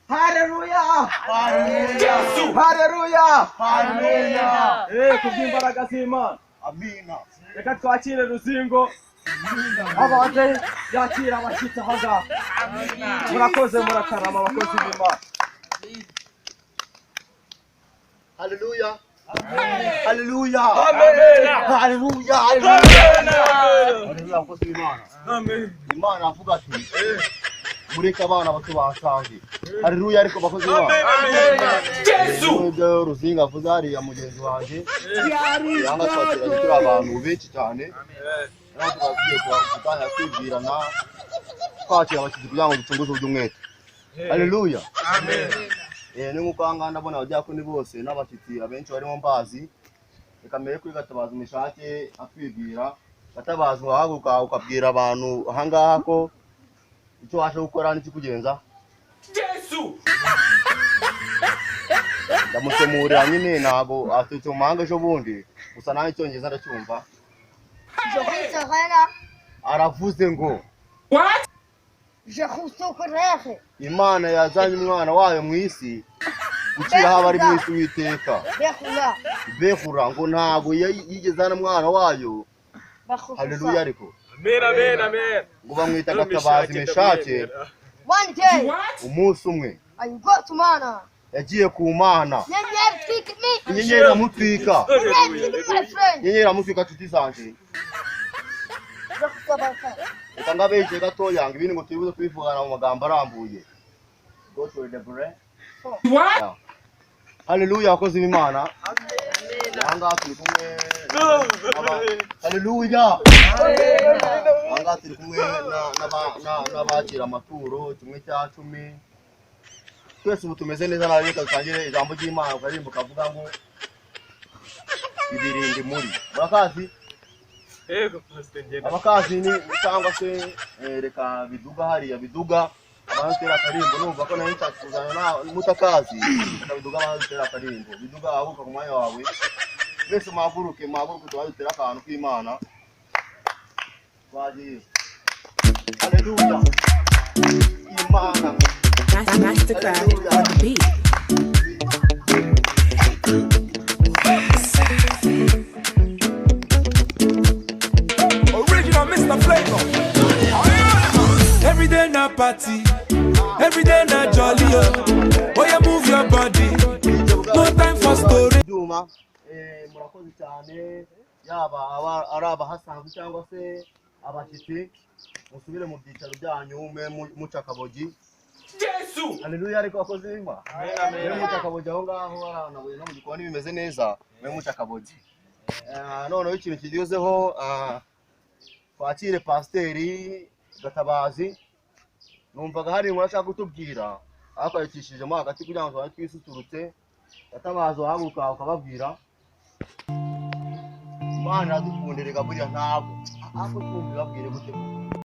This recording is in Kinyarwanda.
Hallelujah! Hallelujah! Hallelujah! Hallelujah! Kuby'imbaraga z'Imana. Amina. Reka twakire Ruzingo. Abanze yakira abashyitsi aha ngaha. Murakoze murakarama abakozi b'Imana. Hallelujah. Hallelujah. Amen. Hallelujah. Hallelujah. Abakozi b'Imana. Amen. Imana avuga ati mureke abana bato basange. Hallelujah ariko abakozi b'Imana. Yesu. Ruzinga avuze hariya mugenzi wanjye. Yanga twakira turi abantu benshi cyane. Natwe twagiye kutanya kwibwirana. Twakira abashyitsi kugira ngo ducunguze uby'umwete. Hallelujah. Amen. Ni nk'ukanga ndabona abajyakoni bose n'abashyitsi abenshi barimo mbazi. Reka mbere kuri Gatabazi Meshake atwibwira. Gatabazi wahaguruka ukabwira abantu aha ngaha ko icyo waje gukora n'ikikugenza. Yesu. Ndamusemurira nyine ntago atutse mu mahanga ejo bundi gusa nawe icyongereza ndacyumva. Aravuze ngo Imana yazanye umwana wayo mu isi gukira abari mu isi witeka. Behura ngo ntago yigeze ana mwana wayo. Haleluya ariko. Amen, amen. Ngo bamwita Gatabazi Meshake. One day, umunsi umwe I got to Mana. yagiye ku Mana. Inyenyeri iramutwika. Inyenyeri iramutwika nshuti zanje. Reka ngabeje gatoya ngo ibindi ngo tubibuze kubivugana mu magambo arambuye. Go to the bread. What? Haleluya abakozi b'Imana. Anga turi kumwe. Haleluya. Anga turi kumwe n'abakira amaturo kimwe cya 10. Twese ubu tumeze neza na reka dutangire ijambo ry'Imana ukarimbuka kavuga ngo ibirinde muri. Murakazi? Yego pastor ngenda. Abakazi ni cyangwa se reka biduga hariya biduga abantu tera karimbo numva ko nayo ntakuzana na mutakazi biduga abantu tera karimbo biduga abuka ku mwanya wawe bese maguruke twadutera akantu k'Imana bagiye. Haleluya. Imana Mastercraft on the beat. Original Mr. Flavor. Every day na party, every day na jolly. Oh, you move your body. No time for story. Duma murakoze cyane yaba araba hasanzwe cyangwa se abashyitsi musubire mu byicaro byanyu muca kabogi. Yesu. Haleluya ariko abakozi b'Imana. Amen. Muca kabogi aho ngaho aranabuye no mu gikoni bimeze neza muca kabogi. Noneho ikintu kigezeho twakire Pasiteri Gatabazi. Numvaga hari inkuru ashaka kutubwira akayikishijemo hagati kugira ngo twisusurutse. Gatabazi wahaguruka ukababwira Imana iradukundira buriya ntabwo twumva babwire gute.